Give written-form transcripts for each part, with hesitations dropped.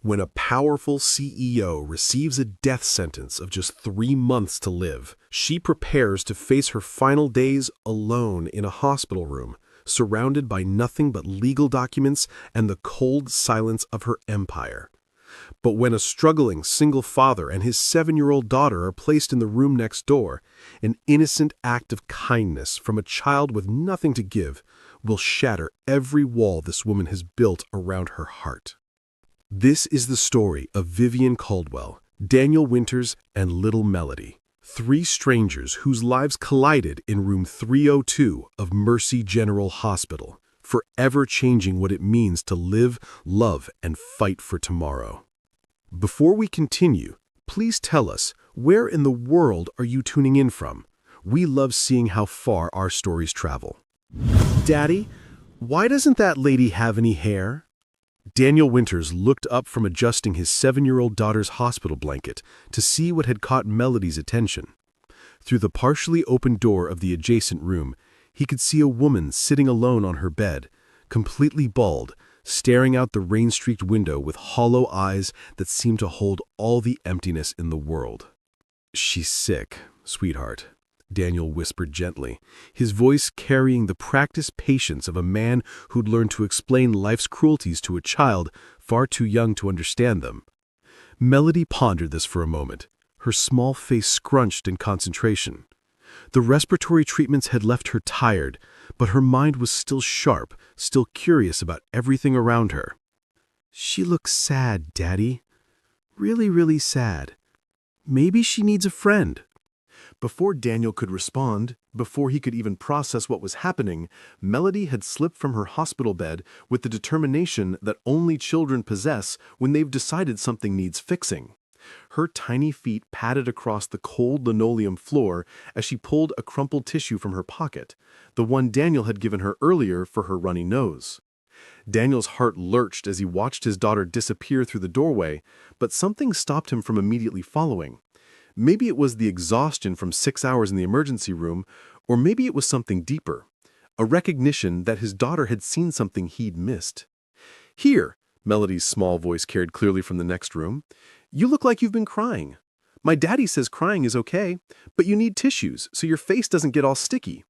When a powerful CEO receives a death sentence of just 3 months to live, she prepares to face her final days alone in a hospital room, surrounded by nothing but legal documents and the cold silence of her empire. But when a struggling single father and his 7-year-old daughter are placed in the room next door, an innocent act of kindness from a child with nothing to give will shatter every wall this woman has built around her heart. This is the story of Vivienne Caldwell, Daniel Winters, and little Melody, 3 strangers whose lives collided in room 302 of Mercy General Hospital, forever changing what it means to live, love, and fight for tomorrow. Before we continue, please tell us, where in the world are you tuning in from? We love seeing how far our stories travel. Daddy, why doesn't that lady have any hair? Daniel Winters looked up from adjusting his 7-year-old daughter's hospital blanket to see what had caught Melody's attention. Through the partially open door of the adjacent room, he could see a woman sitting alone on her bed, completely bald, staring out the rain-streaked window with hollow eyes that seemed to hold all the emptiness in the world. "She's sick, sweetheart," Daniel whispered gently, his voice carrying the practiced patience of a man who'd learned to explain life's cruelties to a child far too young to understand them. Melody pondered this for a moment, her small face scrunched in concentration. The respiratory treatments had left her tired, but her mind was still sharp, still curious about everything around her. "She looks sad, Daddy. Really, really sad. Maybe she needs a friend." Before Daniel could respond, before he could even process what was happening, Melody had slipped from her hospital bed with the determination that only children possess when they've decided something needs fixing. Her tiny feet padded across the cold linoleum floor as she pulled a crumpled tissue from her pocket, the one Daniel had given her earlier for her runny nose. Daniel's heart lurched as he watched his daughter disappear through the doorway, but something stopped him from immediately following. Maybe it was the exhaustion from 6 hours in the emergency room, or maybe it was something deeper, a recognition that his daughter had seen something he'd missed. "Here," Melody's small voice carried clearly from the next room, "you look like you've been crying. My daddy says crying is okay, but you need tissues so your face doesn't get all sticky."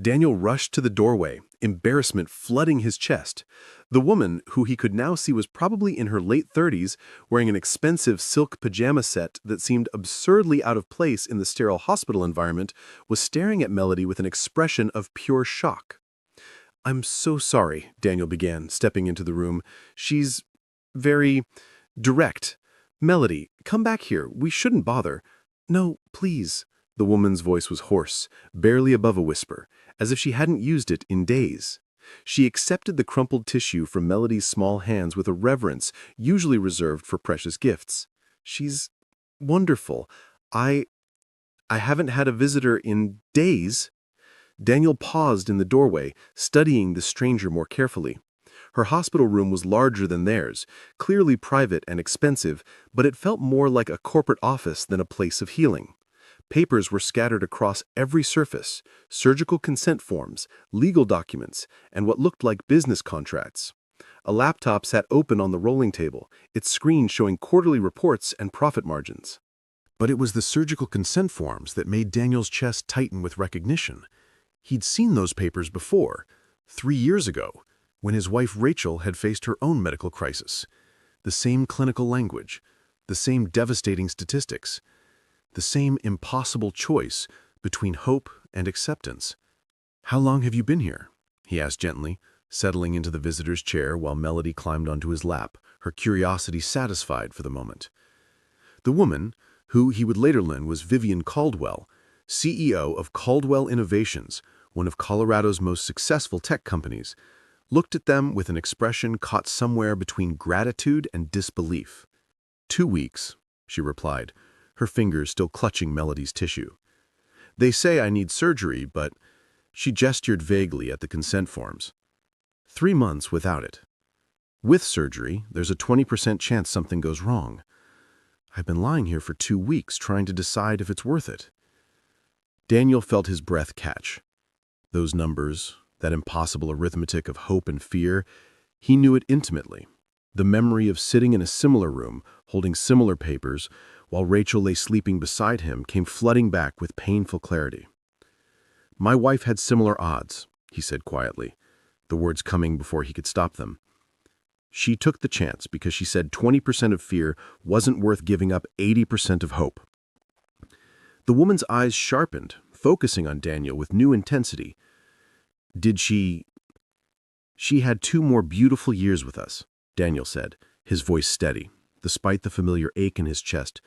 Daniel rushed to the doorway, embarrassment flooding his chest. The woman, who he could now see was probably in her late 30s, wearing an expensive silk pajama set that seemed absurdly out of place in the sterile hospital environment, was staring at Melody with an expression of pure shock. "I'm so sorry," Daniel began, stepping into the room. "She's very direct. Melody, come back here. We shouldn't bother." "No, please." The woman's voice was hoarse, barely above a whisper, as if she hadn't used it in days. She accepted the crumpled tissue from Melody's small hands with a reverence usually reserved for precious gifts. "She's wonderful. I haven't had a visitor in days." Daniel paused in the doorway, studying the stranger more carefully. Her hospital room was larger than theirs, clearly private and expensive, but it felt more like a corporate office than a place of healing. Papers were scattered across every surface: surgical consent forms, legal documents, and what looked like business contracts. A laptop sat open on the rolling table, its screen showing quarterly reports and profit margins. But it was the surgical consent forms that made Daniel's chest tighten with recognition. He'd seen those papers before, 3 years ago, when his wife Rachel had faced her own medical crisis. The same clinical language, the same devastating statistics, the same impossible choice between hope and acceptance. "How long have you been here?" he asked gently, settling into the visitor's chair while Melody climbed onto his lap, her curiosity satisfied for the moment. The woman, who he would later learn was Vivienne Caldwell, CEO of Caldwell Innovations, one of Colorado's most successful tech companies, looked at them with an expression caught somewhere between gratitude and disbelief. "2 weeks," she replied, her fingers still clutching Melody's tissue. "They say I need surgery, but..." She gestured vaguely at the consent forms. 3 months without it. With surgery, there's a 20% chance something goes wrong. I've been lying here for 2 weeks trying to decide if it's worth it." Daniel felt his breath catch. Those numbers, that impossible arithmetic of hope and fear, he knew it intimately. The memory of sitting in a similar room, holding similar papers, while Rachel lay sleeping beside him came flooding back with painful clarity. "My wife had similar odds," he said quietly, the words coming before he could stop them. "She took the chance because she said 20% of fear wasn't worth giving up 80% of hope." The woman's eyes sharpened, focusing on Daniel with new intensity. "Did she had 2 more beautiful years with us," Daniel said, his voice steady, despite the familiar ache in his chest.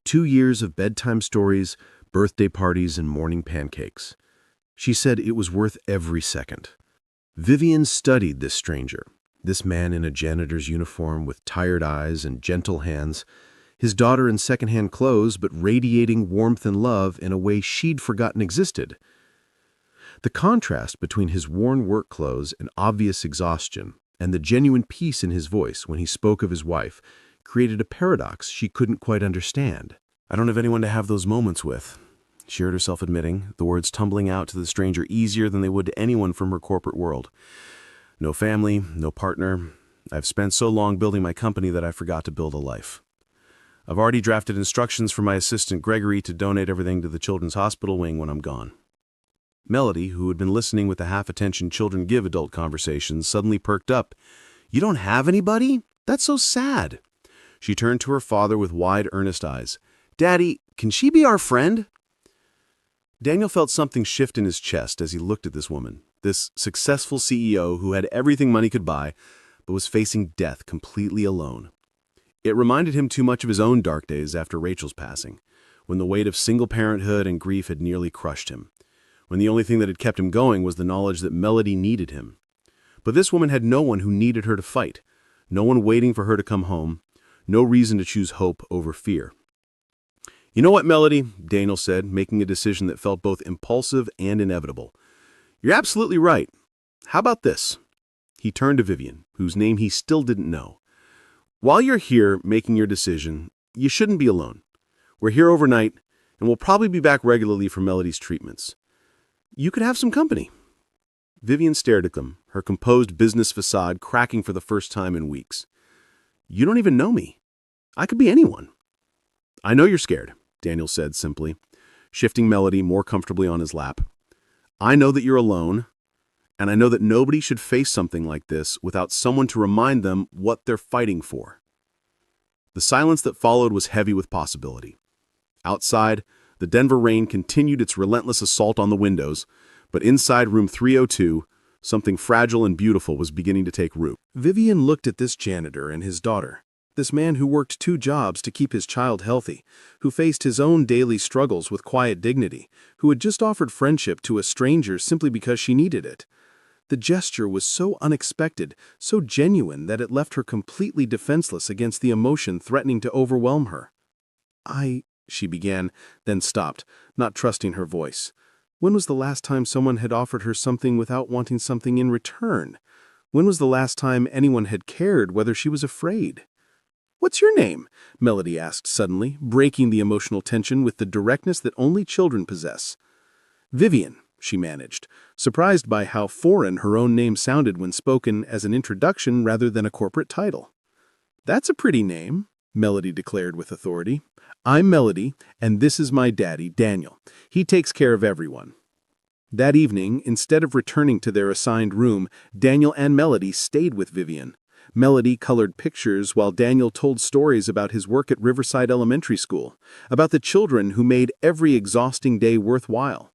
2 years of bedtime stories, birthday parties, and morning pancakes. She said it was worth every second. Vivienne studied this stranger, this man in a janitor's uniform with tired eyes and gentle hands, his daughter in secondhand clothes but radiating warmth and love in a way she'd forgotten existed. The contrast between his worn work clothes and obvious exhaustion and the genuine peace in his voice when he spoke of his wife created a paradox she couldn't quite understand. "I don't have anyone to have those moments with," she heard herself admitting, the words tumbling out to the stranger easier than they would to anyone from her corporate world. "No family, no partner. I've spent so long building my company that I forgot to build a life. I've already drafted instructions for my assistant Gregory to donate everything to the children's hospital wing when I'm gone." Melody, who had been listening with the half-attention children give adult conversations, suddenly perked up. "You don't have anybody? That's so sad." She turned to her father with wide, earnest eyes. "Daddy, can she be our friend?" Daniel felt something shift in his chest as he looked at this woman, this successful CEO who had everything money could buy, but was facing death completely alone. It reminded him too much of his own dark days after Rachel's passing, when the weight of single parenthood and grief had nearly crushed him, when the only thing that had kept him going was the knowledge that Melody needed him. But this woman had no one who needed her to fight, no one waiting for her to come home, no reason to choose hope over fear. "You know what, Melody?" Daniel said, making a decision that felt both impulsive and inevitable. "You're absolutely right. How about this?" He turned to Vivienne, whose name he still didn't know. "While you're here making your decision, you shouldn't be alone. We're here overnight, and we'll probably be back regularly for Melody's treatments. You could have some company." Vivienne stared at them, her composed business facade cracking for the first time in weeks. "You don't even know me. I could be anyone." "I know you're scared," Daniel said simply, shifting Melody more comfortably on his lap. "I know that you're alone, and I know that nobody should face something like this without someone to remind them what they're fighting for." The silence that followed was heavy with possibility. Outside, the Denver rain continued its relentless assault on the windows, but inside room 302, something fragile and beautiful was beginning to take root. Vivienne looked at this janitor and his daughter, this man who worked 2 jobs to keep his child healthy, who faced his own daily struggles with quiet dignity, who had just offered friendship to a stranger simply because she needed it. The gesture was so unexpected, so genuine that it left her completely defenseless against the emotion threatening to overwhelm her. She began, then stopped, not trusting her voice. When was the last time someone had offered her something without wanting something in return? When was the last time anyone had cared whether she was afraid? "What's your name?" Melody asked suddenly, breaking the emotional tension with the directness that only children possess. "Vivienne," she managed, surprised by how foreign her own name sounded when spoken as an introduction rather than a corporate title. "That's a pretty name," Melody declared with authority. "I'm Melody, and this is my daddy, Daniel. He takes care of everyone." That evening, instead of returning to their assigned room, Daniel and Melody stayed with Vivienne. Melody colored pictures while Daniel told stories about his work at Riverside Elementary School, about the children who made every exhausting day worthwhile.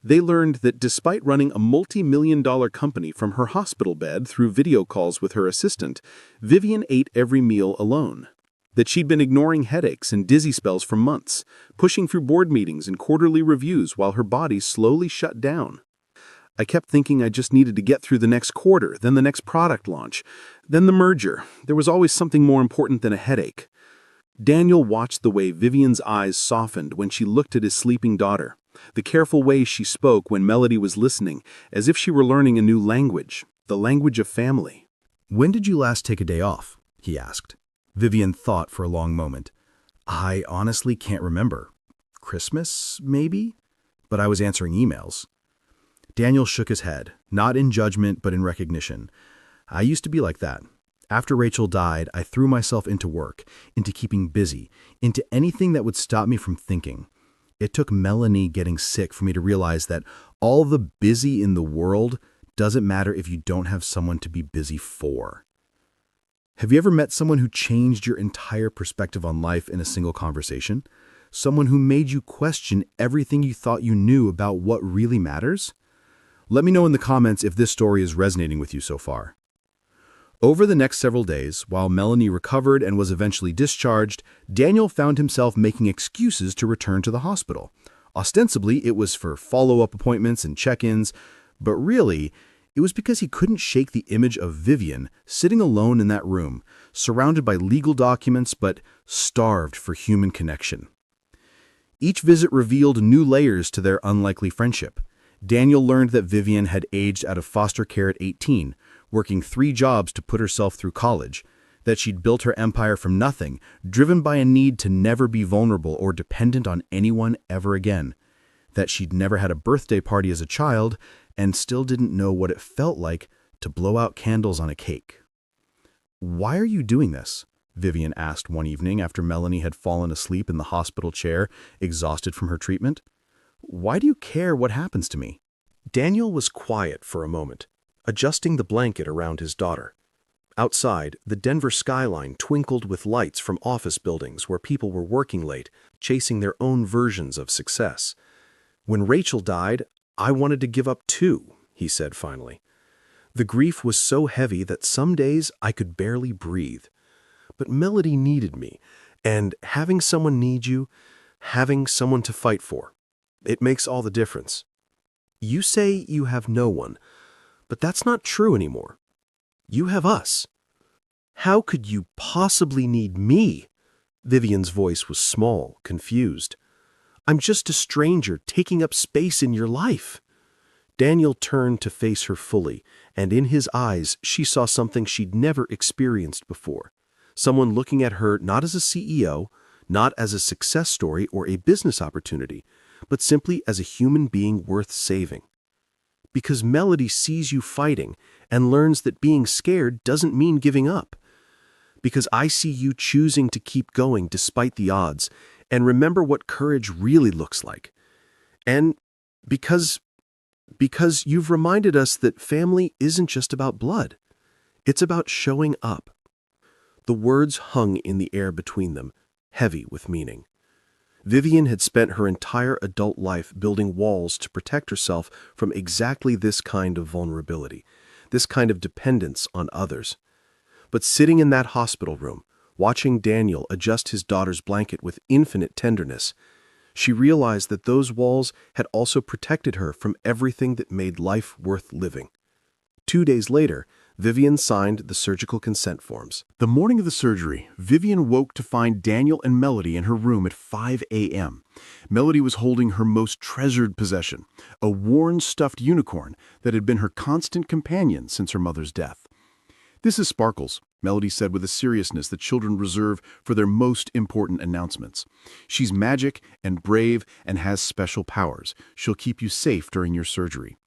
They learned that despite running a multi-million-dollar company from her hospital bed through video calls with her assistant, Vivienne ate every meal alone. That she'd been ignoring headaches and dizzy spells for months, pushing through board meetings and quarterly reviews while her body slowly shut down. "I kept thinking I just needed to get through the next quarter, then the next product launch, then the merger. There was always something more important than a headache." Daniel watched the way Vivienne's eyes softened when she looked at his sleeping daughter, the careful way she spoke when Melody was listening, as if she were learning a new language, the language of family. "When did you last take a day off?" he asked. Vivienne thought for a long moment. "I honestly can't remember. Christmas, maybe?" But I was answering emails. Daniel shook his head, not in judgment but in recognition. "I used to be like that. After Rachel died, I threw myself into work, into keeping busy, into anything that would stop me from thinking. It took Melanie getting sick for me to realize that all the busy in the world doesn't matter if you don't have someone to be busy for. Have you ever met someone who changed your entire perspective on life in a single conversation? Someone who made you question everything you thought you knew about what really matters? Let me know in the comments if this story is resonating with you so far. Over the next several days, while Melanie recovered and was eventually discharged, Daniel found himself making excuses to return to the hospital. Ostensibly, it was for follow-up appointments and check-ins, but really, it was because he couldn't shake the image of Vivienne sitting alone in that room, surrounded by legal documents but starved for human connection. Each visit revealed new layers to their unlikely friendship. Daniel learned that Vivienne had aged out of foster care at 18, working 3 jobs to put herself through college, that she'd built her empire from nothing, driven by a need to never be vulnerable or dependent on anyone ever again, that she'd never had a birthday party as a child and still didn't know what it felt like to blow out candles on a cake. "Why are you doing this?" Vivienne asked one evening after Melanie had fallen asleep in the hospital chair, exhausted from her treatment. "Why do you care what happens to me?" Daniel was quiet for a moment, adjusting the blanket around his daughter. Outside, the Denver skyline twinkled with lights from office buildings where people were working late, chasing their own versions of success. "When Rachel died, I wanted to give up too," he said finally. "The grief was so heavy that some days I could barely breathe. But Melody needed me, and having someone need you, having someone to fight for, it makes all the difference. You say you have no one, but that's not true anymore. You have us. How could you possibly need me?" Vivienne's voice was small, confused. "I'm just a stranger taking up space in your life." Daniel turned to face her fully, and in his eyes she saw something she'd never experienced before. Someone looking at her not as a CEO, not as a success story or a business opportunity, but simply as a human being worth saving. Because Melody sees you fighting and learns that being scared doesn't mean giving up. Because I see you choosing to keep going despite the odds and remember what courage really looks like. And because you've reminded us that family isn't just about blood. It's about showing up. The words hung in the air between them, heavy with meaning. Vivienne had spent her entire adult life building walls to protect herself from exactly this kind of vulnerability, this kind of dependence on others. But sitting in that hospital room, watching Daniel adjust his daughter's blanket with infinite tenderness, she realized that those walls had also protected her from everything that made life worth living. 2 days later, Vivienne signed the surgical consent forms. The morning of the surgery, Vivienne woke to find Daniel and Melody in her room at 5 a.m. Melody was holding her most treasured possession, a worn stuffed unicorn that had been her constant companion since her mother's death. "This is Sparkles," Melody said with a seriousness that children reserve for their most important announcements. "She's magic and brave and has special powers. She'll keep you safe during your surgery."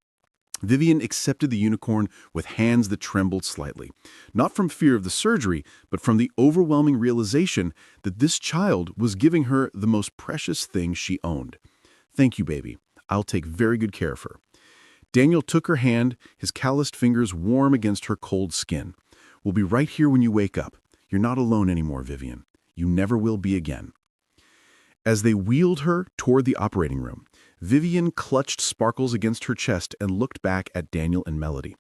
Vivienne accepted the unicorn with hands that trembled slightly, not from fear of the surgery, but from the overwhelming realization that this child was giving her the most precious thing she owned. "Thank you, baby. I'll take very good care of her." Daniel took her hand, his calloused fingers warm against her cold skin. "We'll be right here when you wake up. You're not alone anymore, Vivienne. You never will be again." As they wheeled her toward the operating room, Vivienne clutched Sparkles against her chest and looked back at Daniel and Melody.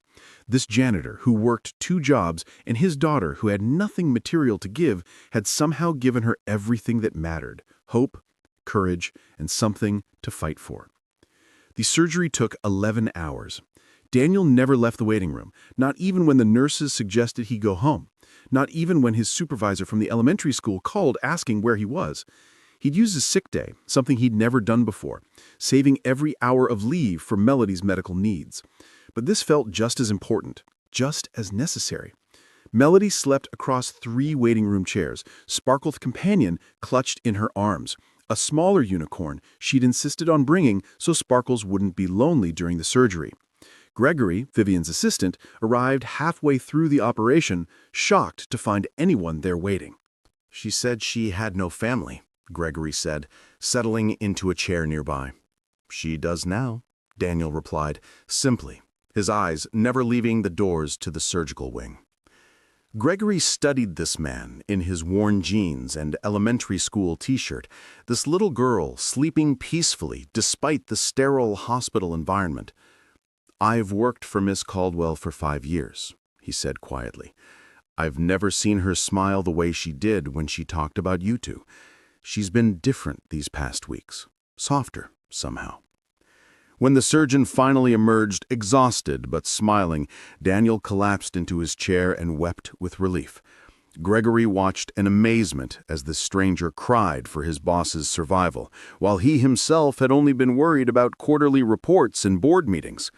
This janitor, who worked 2 jobs, and his daughter, who had nothing material to give, had somehow given her everything that mattered: hope, courage, and something to fight for. The surgery took 11 hours. Daniel never left the waiting room, not even when the nurses suggested he go home, not even when his supervisor from the elementary school called asking where he was. He'd used his sick day, something he'd never done before, saving every hour of leave for Melody's medical needs. But this felt just as important, just as necessary. Melody slept across 3 waiting room chairs, Sparkle's companion clutched in her arms, a smaller unicorn she'd insisted on bringing so Sparkles wouldn't be lonely during the surgery. Gregory, Vivienne's assistant, arrived halfway through the operation, shocked to find anyone there waiting. "She said she had no family," Gregory said, settling into a chair nearby. "She does now," Daniel replied, simply, his eyes never leaving the doors to the surgical wing. Gregory studied this man in his worn jeans and elementary school t-shirt, this little girl sleeping peacefully despite the sterile hospital environment. "I've worked for Miss Caldwell for 5 years," he said quietly. "I've never seen her smile the way she did when she talked about you two. She's been different these past weeks, softer somehow." When the surgeon finally emerged, exhausted but smiling, Daniel collapsed into his chair and wept with relief. Gregory watched in amazement as the stranger cried for his boss's survival, while he himself had only been worried about quarterly reports and board meetings.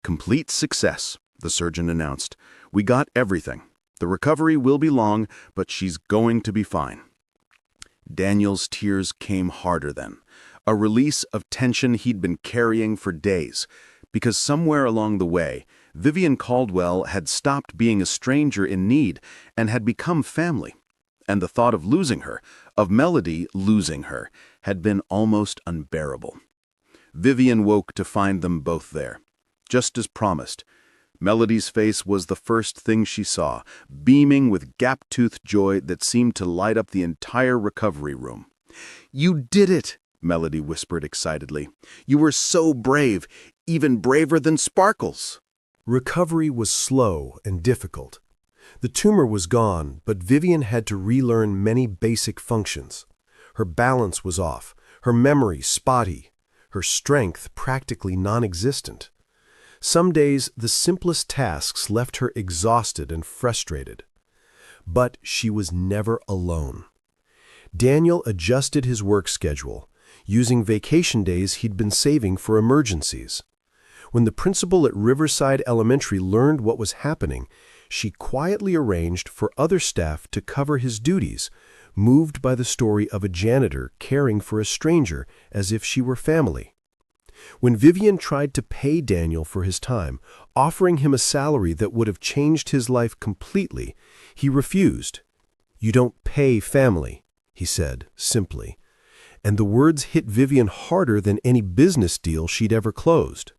"Complete success," the surgeon announced. "We got everything. The recovery will be long, but she's going to be fine." Daniel's tears came harder then, a release of tension he'd been carrying for days, because somewhere along the way, Vivienne Caldwell had stopped being a stranger in need and had become family, and the thought of losing her, of Melody losing her, had been almost unbearable. Vivienne woke to find them both there, just as promised. Melody's face was the first thing she saw, beaming with gap-toothed joy that seemed to light up the entire recovery room. "You did it!" Melody whispered excitedly. "You were so brave, even braver than Sparkles." Recovery was slow and difficult. The tumor was gone, but Vivienne had to relearn many basic functions. Her balance was off, her memory spotty, her strength practically non-existent. Some days, the simplest tasks left her exhausted and frustrated. But she was never alone. Daniel adjusted his work schedule, using vacation days he'd been saving for emergencies. When the principal at Riverside Elementary learned what was happening, she quietly arranged for other staff to cover his duties, moved by the story of a janitor caring for a stranger as if she were family. When Vivienne tried to pay Daniel for his time, offering him a salary that would have changed his life completely, he refused. "You don't pay family," he said, simply. And the words hit Vivienne harder than any business deal she'd ever closed.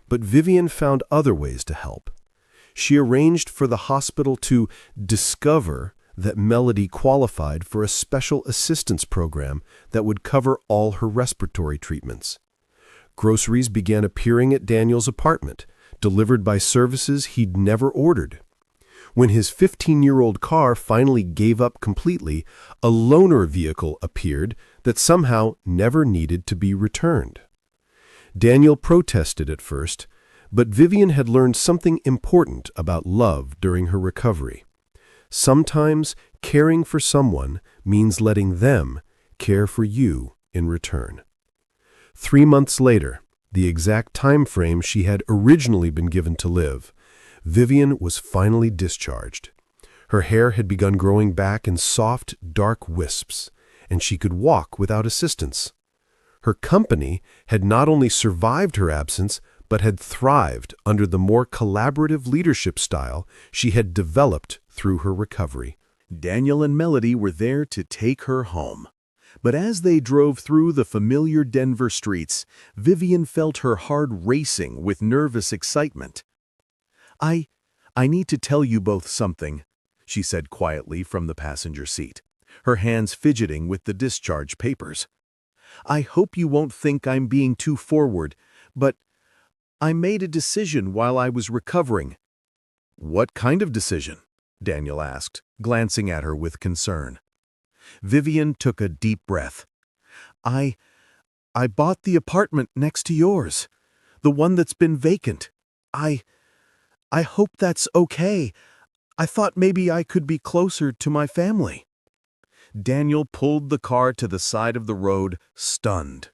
But Vivienne found other ways to help. She arranged for the hospital to discover that Melody qualified for a special assistance program that would cover all her respiratory treatments. Groceries began appearing at Daniel's apartment, delivered by services he'd never ordered. When his 15-year-old car finally gave up completely, a loaner vehicle appeared that somehow never needed to be returned. Daniel protested at first, but Vivienne had learned something important about love during her recovery. Sometimes caring for someone means letting them care for you in return. 3 months later, the exact time frame she had originally been given to live, Vivienne was finally discharged. Her hair had begun growing back in soft, dark wisps, and she could walk without assistance. Her company had not only survived her absence, but had thrived under the more collaborative leadership style she had developed through her recovery. Daniel and Melody were there to take her home. But as they drove through the familiar Denver streets, Vivienne felt her heart racing with nervous excitement. I need to tell you both something," she said quietly from the passenger seat, her hands fidgeting with the discharge papers. "I hope you won't think I'm being too forward, but I made a decision while I was recovering." "What kind of decision?" Daniel asked, glancing at her with concern. Vivienne took a deep breath. I bought the apartment next to yours, the one that's been vacant. I hope that's okay. I thought maybe I could be closer to my family." Daniel pulled the car to the side of the road, stunned.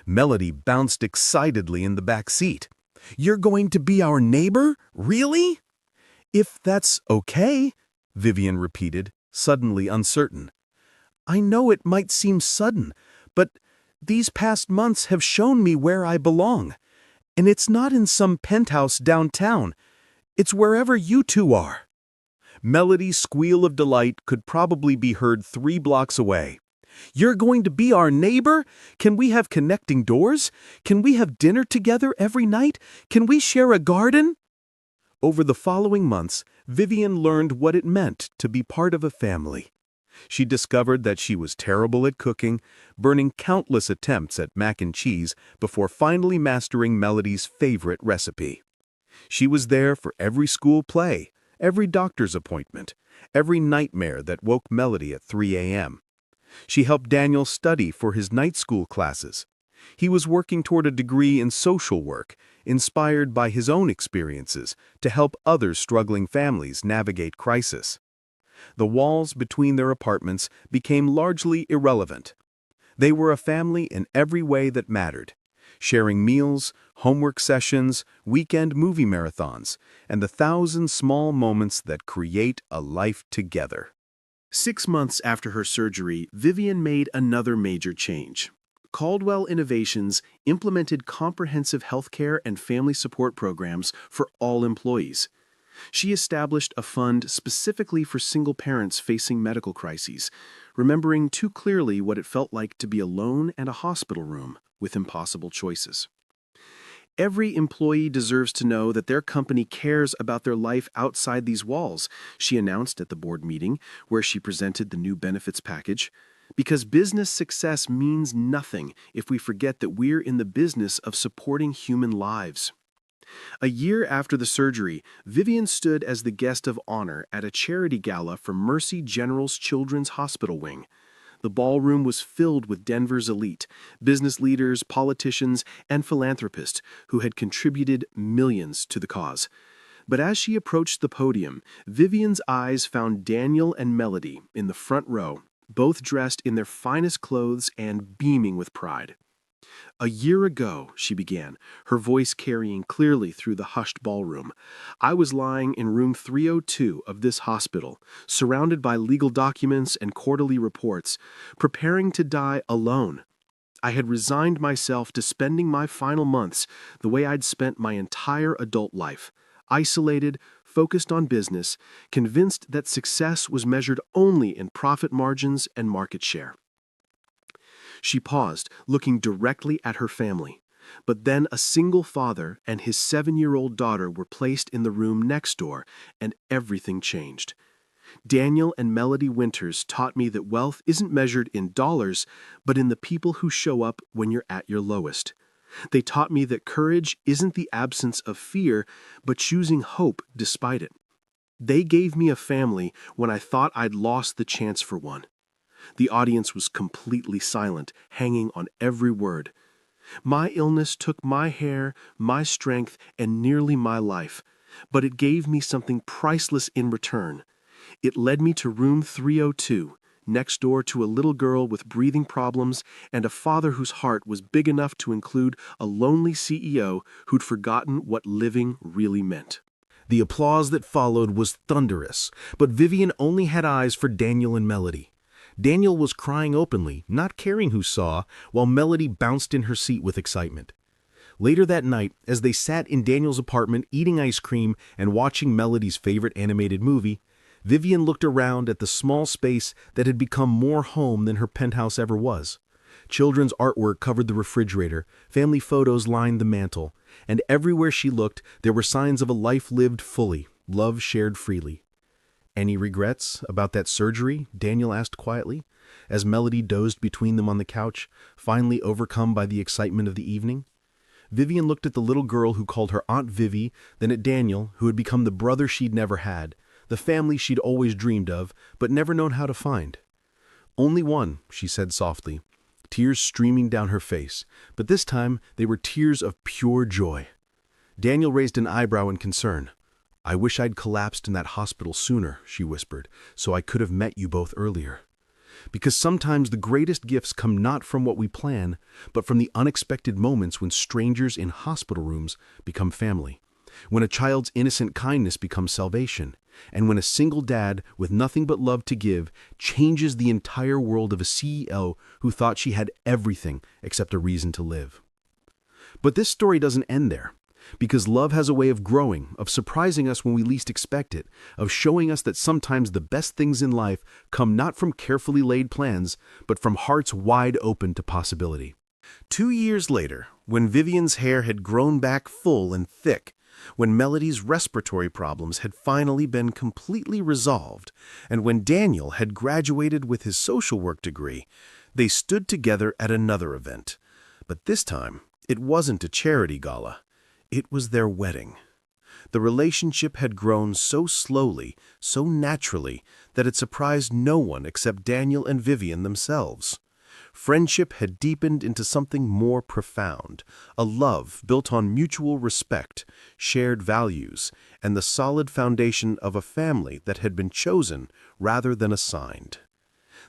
Melody bounced excitedly in the back seat. "You're going to be our neighbor? Really?" "If that's okay," Vivienne repeated, suddenly uncertain. "I know it might seem sudden, but these past months have shown me where I belong, And it's not in some penthouse downtown. It's wherever you two are." Melody's squeal of delight could probably be heard 3 blocks away. "You're going to be our neighbor? Can we have connecting doors? Can we have dinner together every night? Can we share a garden?" Over the following months, Vivienne learned what it meant to be part of a family. She discovered that she was terrible at cooking, burning countless attempts at mac and cheese before finally mastering Melody's favorite recipe. She was there for every school play, every doctor's appointment, every nightmare that woke Melody at 3 a.m. She helped Daniel study for his night school classes. He was working toward a degree in social work, inspired by his own experiences to help other struggling families navigate crisis. The walls between their apartments became largely irrelevant. They were a family in every way that mattered, sharing meals, homework sessions, weekend movie marathons, and the 1,000 small moments that create a life together. 6 months after her surgery, Vivienne made another major change. Caldwell Innovations implemented comprehensive healthcare and family support programs for all employees. She established a fund specifically for single parents facing medical crises, remembering too clearly what it felt like to be alone in a hospital room with impossible choices. Every employee deserves to know that their company cares about their life outside these walls, she announced at the board meeting where she presented the new benefits package. Because business success means nothing if we forget that we're in the business of supporting human lives. A year after the surgery, Vivienne stood as the guest of honor at a charity gala for Mercy General's Children's Hospital Wing. The ballroom was filled with Denver's elite, business leaders, politicians, and philanthropists who had contributed millions to the cause. But as she approached the podium, Vivienne's eyes found Daniel and Melody in the front row, both dressed in their finest clothes and beaming with pride. "A year ago," she began, her voice carrying clearly through the hushed ballroom, "I was lying in room 302 of this hospital, surrounded by legal documents and quarterly reports, preparing to die alone. I had resigned myself to spending my final months the way I'd spent my entire adult life, isolated, focused on business, convinced that success was measured only in profit margins and market share." She paused, looking directly at her family. But then a single father and his 7-year-old daughter were placed in the room next door, and everything changed. Daniel and Melody Winters taught me that wealth isn't measured in dollars, but in the people who show up when you're at your lowest. They taught me that courage isn't the absence of fear, but choosing hope despite it. They gave me a family when I thought I'd lost the chance for one. The audience was completely silent, hanging on every word. My illness took my hair, my strength, and nearly my life, but it gave me something priceless in return. It led me to room 302, next door to a little girl with breathing problems and a father whose heart was big enough to include a lonely CEO who'd forgotten what living really meant. The applause that followed was thunderous, but Vivienne only had eyes for Daniel and Melody. Daniel was crying openly, not caring who saw, while Melody bounced in her seat with excitement. Later that night, as they sat in Daniel's apartment eating ice cream and watching Melody's favorite animated movie, Vivienne looked around at the small space that had become more home than her penthouse ever was. Children's artwork covered the refrigerator, family photos lined the mantel, and everywhere she looked there were signs of a life lived fully, love shared freely. "Any regrets about that surgery?" Daniel asked quietly, as Melody dozed between them on the couch, finally overcome by the excitement of the evening. Vivienne looked at the little girl who called her Aunt Vivi, then at Daniel, who had become the brother she'd never had, the family she'd always dreamed of, but never known how to find. "Only one," she said softly, tears streaming down her face, but this time they were tears of pure joy. Daniel raised an eyebrow in concern. "I wish I'd collapsed in that hospital sooner," she whispered, "so I could have met you both earlier. Because sometimes the greatest gifts come not from what we plan, but from the unexpected moments when strangers in hospital rooms become family, when a child's innocent kindness becomes salvation, and when a single dad with nothing but love to give changes the entire world of a CEO who thought she had everything except a reason to live." But this story doesn't end there. Because love has a way of growing, of surprising us when we least expect it, of showing us that sometimes the best things in life come not from carefully laid plans, but from hearts wide open to possibility. 2 years later, when Vivienne's hair had grown back full and thick, when Melody's respiratory problems had finally been completely resolved, and when Daniel had graduated with his social work degree, they stood together at another event. But this time, it wasn't a charity gala. It was their wedding. The relationship had grown so slowly, so naturally, that it surprised no one except Daniel and Vivienne themselves. Friendship had deepened into something more profound, a love built on mutual respect, shared values, and the solid foundation of a family that had been chosen rather than assigned.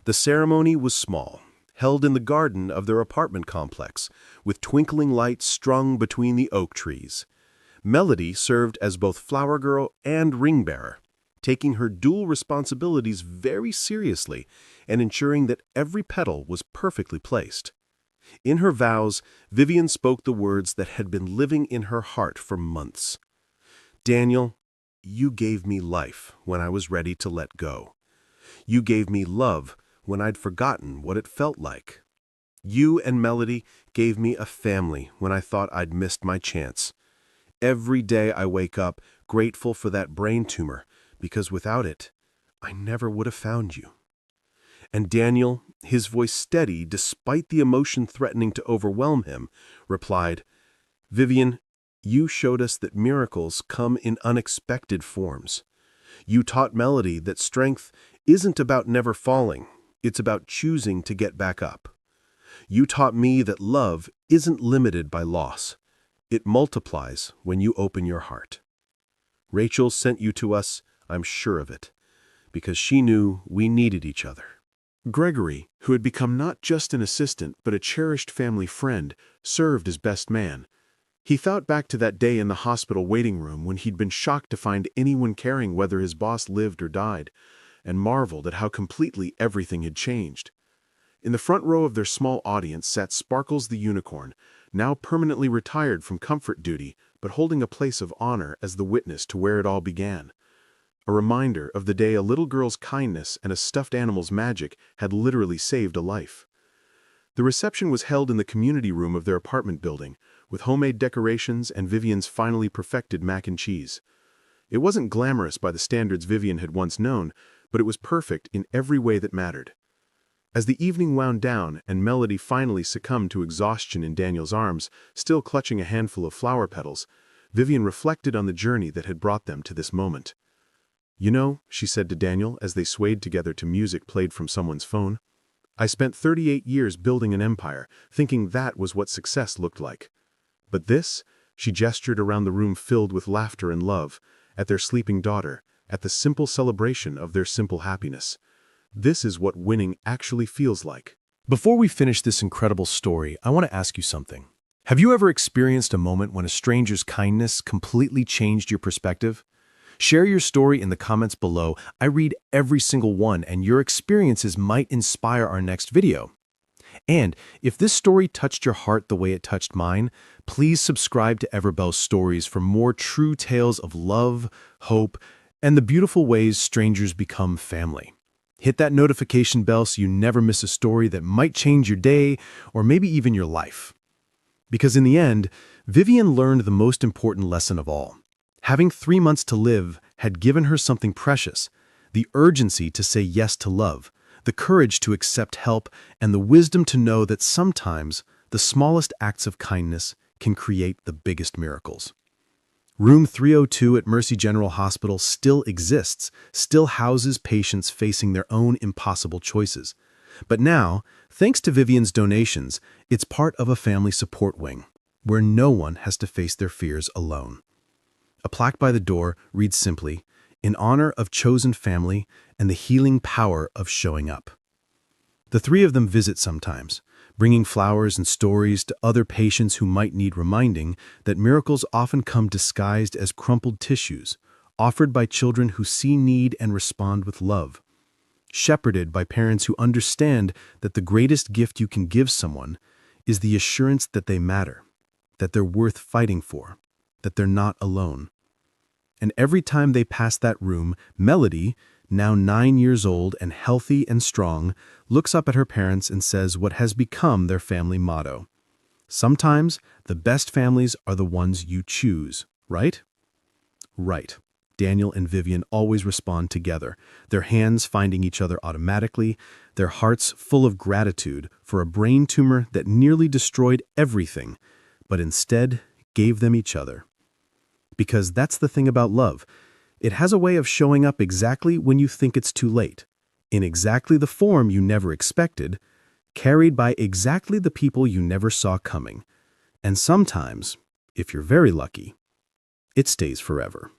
The ceremony was small, held in the garden of their apartment complex, with twinkling lights strung between the oak trees. Melody served as both flower girl and ring bearer, taking her dual responsibilities very seriously and ensuring that every petal was perfectly placed. In her vows, Vivienne spoke the words that had been living in her heart for months. "Daniel, you gave me life when I was ready to let go. You gave me love when I'd forgotten what it felt like. You and Melody gave me a family when I thought I'd missed my chance. Every day I wake up grateful for that brain tumor, because without it, I never would have found you." And Daniel, his voice steady despite the emotion threatening to overwhelm him, replied, "Vivienne, you showed us that miracles come in unexpected forms. You taught Melody that strength isn't about never falling, it's about choosing to get back up. You taught me that love isn't limited by loss. It multiplies when you open your heart. Rachel sent you to us, I'm sure of it, because she knew we needed each other." Gregory, who had become not just an assistant but a cherished family friend, served as best man. He thought back to that day in the hospital waiting room when he'd been shocked to find anyone caring whether his boss lived or died, and marveled at how completely everything had changed. In the front row of their small audience sat Sparkles the unicorn, now permanently retired from comfort duty, but holding a place of honor as the witness to where it all began. A reminder of the day a little girl's kindness and a stuffed animal's magic had literally saved a life. The reception was held in the community room of their apartment building, with homemade decorations and Vivienne's finally perfected mac and cheese. It wasn't glamorous by the standards Vivienne had once known, but it was perfect in every way that mattered. As the evening wound down and Melody finally succumbed to exhaustion in Daniel's arms, still clutching a handful of flower petals, Vivienne reflected on the journey that had brought them to this moment. "You know," she said to Daniel as they swayed together to music played from someone's phone, "I spent 38 years building an empire, thinking that was what success looked like. But this," she gestured around the room filled with laughter and love, at their sleeping daughter, at the simple celebration of their simple happiness. "This is what winning actually feels like." Before we finish this incredible story, I want to ask you something. Have you ever experienced a moment when a stranger's kindness completely changed your perspective? Share your story in the comments below. I read every single one, and your experiences might inspire our next video. And if this story touched your heart the way it touched mine, please subscribe to Everbell's Stories for more true tales of love, hope, and the beautiful ways strangers become family. Hit that notification bell so you never miss a story that might change your day or maybe even your life. Because in the end, Vivienne learned the most important lesson of all. Having 3 months to live had given her something precious: the urgency to say yes to love, the courage to accept help, and the wisdom to know that sometimes the smallest acts of kindness can create the biggest miracles. Room 302 at Mercy General Hospital still exists, still houses patients facing their own impossible choices. But now, thanks to Vivienne's donations, it's part of a family support wing, where no one has to face their fears alone. A plaque by the door reads simply, "In honor of chosen family and the healing power of showing up." The three of them visit sometimes, bringing flowers and stories to other patients who might need reminding that miracles often come disguised as crumpled tissues, offered by children who see need and respond with love. Shepherded by parents who understand that the greatest gift you can give someone is the assurance that they matter, that they're worth fighting for, that they're not alone. And every time they pass that room, Melody, now 9 years old and healthy and strong, looks up at her parents and says what has become their family motto. Sometimes the best families are the ones you choose, right? Right. Daniel and Vivienne always respond together, their hands finding each other automatically, their hearts full of gratitude for a brain tumor that nearly destroyed everything, but instead gave them each other. Because that's the thing about love. It has a way of showing up exactly when you think it's too late, in exactly the form you never expected, carried by exactly the people you never saw coming. And sometimes, if you're very lucky, it stays forever.